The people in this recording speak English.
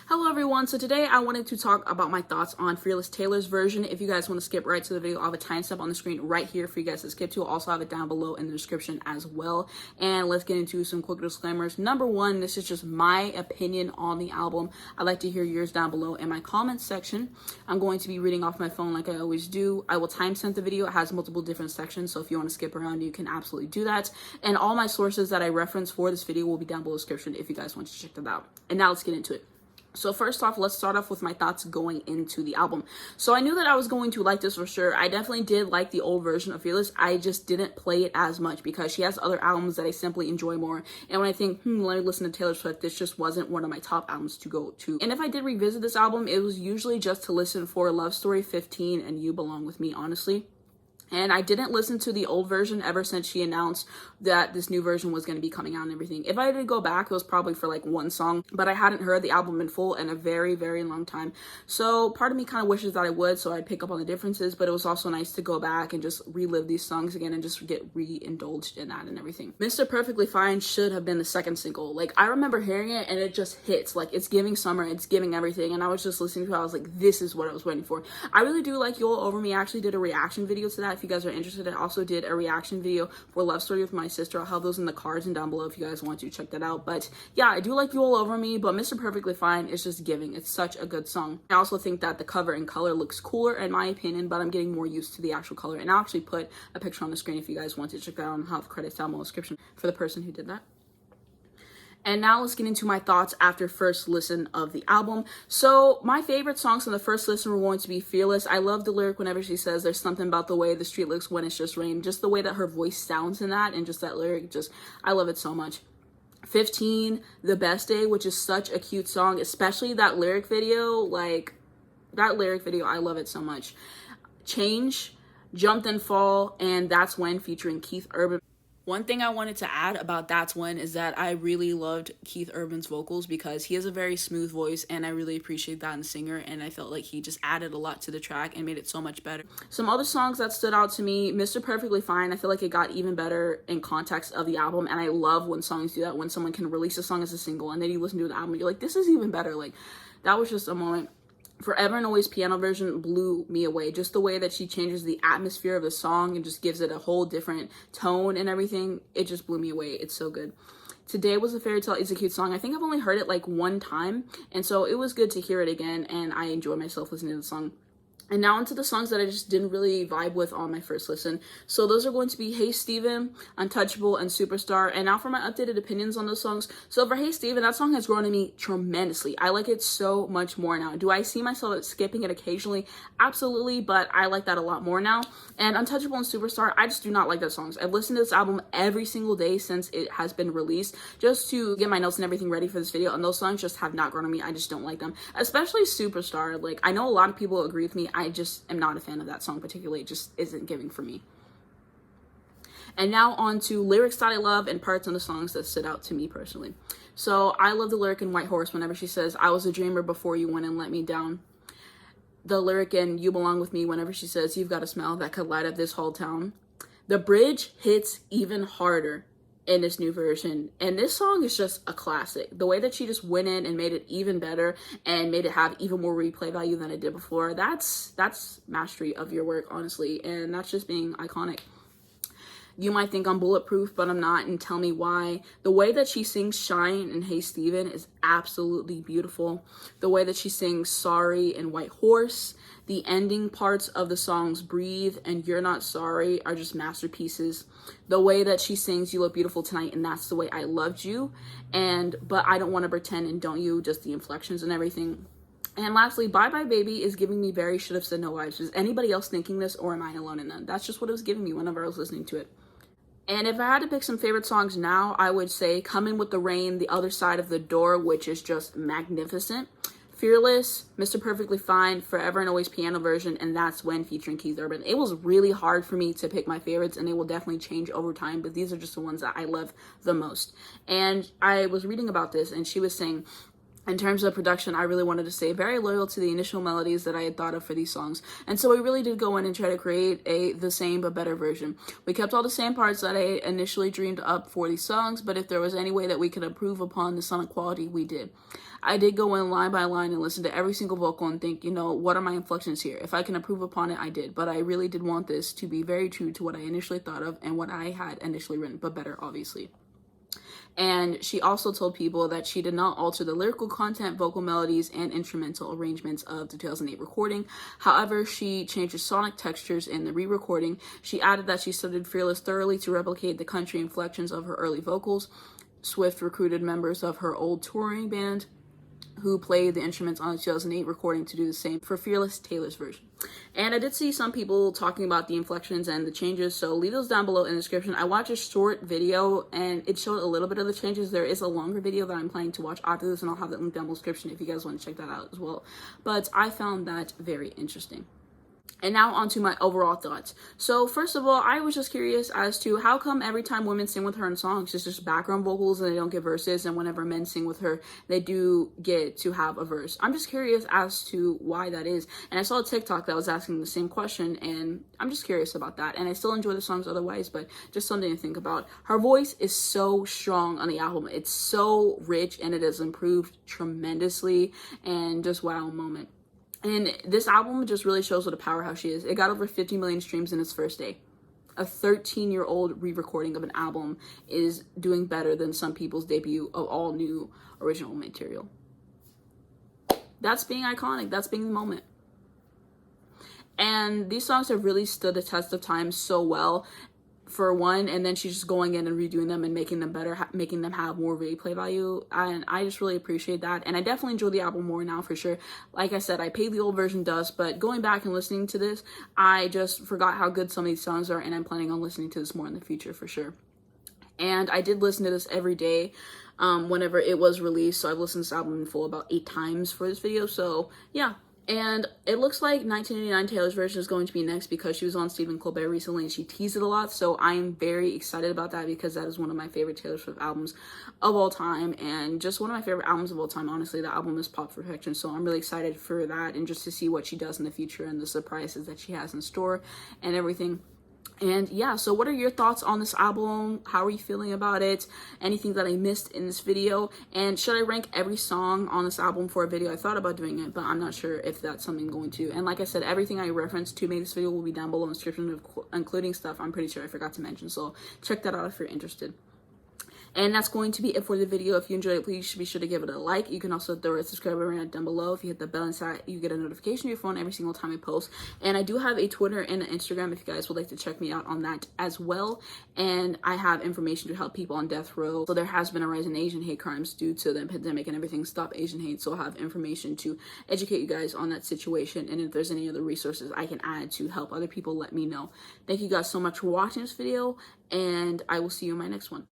Hello everyone, so today I wanted to talk about my thoughts on Fearless Taylor's version. If you guys want to skip right to the video, I'll have a timestamp on the screen right here for you guys to skip to. I'll also have it down below in the description as well. And let's get into some quick disclaimers. Number one, this is just my opinion on the album. I'd like to hear yours down below in my comments section. I'm going to be reading off my phone like I always do. I will timestamp the video. It has multiple different sections, so if you want to skip around, you can absolutely do that. And all my sources that I reference for this video will be down below in the description if you guys want to check that out. And now let's get into it. So first off, let's start off with my thoughts going into the album. So I knew that I was going to like this for sure. I definitely did like the old version of Fearless. I just didn't play it as much because she has other albums that I simply enjoy more. And when I think, let me listen to Taylor Swift, this just wasn't one of my top albums to go to. And if I did revisit this album, it was usually just to listen for Love Story 15 and You Belong With Me, honestly. And I didn't listen to the old version ever since she announced that this new version was going to be coming out and everything. If I did go back, it was probably for like one song, but I hadn't heard the album in full in a very, very long time. So part of me kind of wishes that I would, so I'd pick up on the differences, but it was also nice to go back and just relive these songs again and just get re-indulged in that and everything. Mr. Perfectly Fine should have been the second single. Like, I remember hearing it and it just hits. Like, it's giving summer, it's giving everything. And I was just listening to it, I was like, this is what I was waiting for. I really do like You All Over Me. I actually did a reaction video to that. If you guys are interested, I also did a reaction video for Love Story with my sister. I'll have those in the cards and down below if you guys want to check that out. But yeah, I do like You All Over Me, but Mr. Perfectly Fine is just giving. It's such a good song. I also think that the cover in color looks cooler in my opinion, but I'm getting more used to the actual color. And I'll actually put a picture on the screen if you guys want to check that out, and I'll have credits down below in the description for the person who did that. And now let's get into my thoughts after first listen of the album. So my favorite songs from the first listen were going to be Fearless. I love the lyric whenever she says there's something about the way the street looks when it's just rain. Just the way that her voice sounds in that and just that lyric, I love it so much. 15, The Best Day, which is such a cute song, especially that lyric video. Like, that lyric video, I love it so much. Change, Jump Then Fall, and That's When featuring Keith Urban. One thing I wanted to add about That's When is that I really loved Keith Urban's vocals because he has a very smooth voice, and I really appreciate that in the singer, and I felt like he just added a lot to the track and made it so much better. Some other songs that stood out to me, Mr. Perfectly Fine, I feel like it got even better in context of the album, and I love when songs do that, when someone can release a song as a single and then you listen to the album and you're like, this is even better. Like, that was just a moment. Forever and Always piano version blew me away. Just the way that she changes the atmosphere of the song and just gives it a whole different tone and everything, it just blew me away. It's so good. Today Was a Fairy Tale is a cute song. I think I've only heard it like one time, and so it was good to hear it again, and I enjoyed myself listening to the song. And now into the songs that I just didn't really vibe with on my first listen. So those are going to be Hey Steven, Untouchable, and Superstar. And now for my updated opinions on those songs. So for Hey Steven, that song has grown on me tremendously. I like it so much more now. Do I see myself skipping it occasionally? Absolutely, but I like that a lot more now. And Untouchable and Superstar, I just do not like those songs. I've listened to this album every single day since it has been released just to get my notes and everything ready for this video. And those songs just have not grown on me. I just don't like them. Especially Superstar. Like, I know a lot of people agree with me. I just am not a fan of that song particularly. It just isn't giving for me. And now on to lyrics that I love and parts on the songs that stood out to me personally. So I love the lyric in White Horse whenever she says, I was a dreamer before you went and let me down. The lyric in You Belong With Me whenever she says, you've got a smell that could light up this whole town. The bridge hits even harder in this new version, and this song is just a classic. The way that she just went in and made it even better and made it have even more replay value than it did before, that's mastery of your work, honestly, and that's just being iconic. You might think I'm bulletproof, but I'm not, and tell me why. The way that she sings Shine in Hey Steven is absolutely beautiful. The way that she sings Sorry in White Horse, the ending parts of the songs Breathe and You're Not Sorry are just masterpieces. The way that she sings You Look Beautiful Tonight and That's the Way I Loved You, and But I Don't Want to Pretend and Don't You, just the inflections and everything. And lastly, Bye Bye Baby is giving me very Should Have Said No vibes. Is anybody else thinking this, or am I alone in that? That's just what it was giving me whenever I was listening to it. And if I had to pick some favorite songs now, I would say Coming With the Rain, The Other Side of the Door, which is just magnificent. Fearless, Mr. Perfectly Fine, Forever and Always piano version, and That's When featuring Keith Urban. It was really hard for me to pick my favorites, and they will definitely change over time, but these are just the ones that I love the most. And I was reading about this, and she was saying In terms of production, I really wanted to stay very loyal to the initial melodies that I had thought of for these songs. And so we really did go in and try to create the same but better version. We kept all the same parts that I initially dreamed up for these songs, but if there was any way that we could improve upon the sonic quality, we did. I did go in line by line and listen to every single vocal and think, what are my inflections here? If I can improve upon it, I did. But I really did want this to be very true to what I initially thought of and what I had initially written, but better, obviously. And she also told people that she did not alter the lyrical content, vocal melodies, and instrumental arrangements of the 2008 recording. However, she changed the sonic textures in the re-recording. She added that she studied Fearless thoroughly to replicate the country inflections of her early vocals. Swift recruited members of her old touring band who played the instruments on the 2008 recording to do the same for Fearless Taylor's version. And I did see some people talking about the inflections and the changes, so leave those down below in the description. I watched a short video and it showed a little bit of the changes. There is a longer video that I'm planning to watch after this, and I'll have that link down below in the description if you guys want to check that out as well. But I found that very interesting. And now onto my overall thoughts. So first of all, I was just curious as to how come every time women sing with her in songs, it's just background vocals and they don't get verses, and whenever men sing with her, they do get to have a verse. I'm just curious as to why that is. And I saw a TikTok that was asking the same question, and I'm just curious about that. And I still enjoy the songs otherwise, but just something to think about. Her voice is so strong on the album. It's so rich and it has improved tremendously, and just wow moment. And this album just really shows what a powerhouse she is. It got over 50 million streams in its first day. A 13-year-old re-recording of an album is doing better than some people's debut of all new original material. That's being iconic. That's being the moment. And these songs have really stood the test of time so well, for one, and then she's just going in and redoing them and making them better, making them have more replay value, and I just really appreciate that. And I definitely enjoy the album more now, for sure. Like I said, I paid the old version dust, but going back and listening to this, I just forgot how good some of these songs are, and I'm planning on listening to this more in the future for sure. And I did listen to this every day whenever it was released, so I've listened to this album in full about 8 times for this video, so yeah. And it looks like 1989 Taylor's version is going to be next because she was on Stephen Colbert recently and she teased it a lot. So I'm very excited about that because that is one of my favorite Taylor Swift albums of all time, and just one of my favorite albums of all time. Honestly, the album is pop perfection. So I'm really excited for that and just to see what she does in the future and the surprises that she has in store and everything. And yeah, so what are your thoughts on this album? How are you feeling about it? Anything that I missed in this video? And should I rank every song on this album for a video? I thought about doing it, but I'm not sure if that's something I'm going to. And like I said, everything I referenced to make this video will be down below in the description, including stuff I'm pretty sure I forgot to mention. So check that out if you're interested. And that's going to be it for the video. If you enjoyed it, please be sure to give it a like. You can also throw a subscribe button down below. If you hit the bell inside, you get a notification on your phone every single time I post. And I do have a Twitter and an Instagram if you guys would like to check me out on that as well. And I have information to help people on death row. So there has been a rise in Asian hate crimes due to the pandemic and everything. Stop Asian hate. So I'll have information to educate you guys on that situation. And if there's any other resources I can add to help other people, let me know. Thank you guys so much for watching this video, and I will see you in my next one.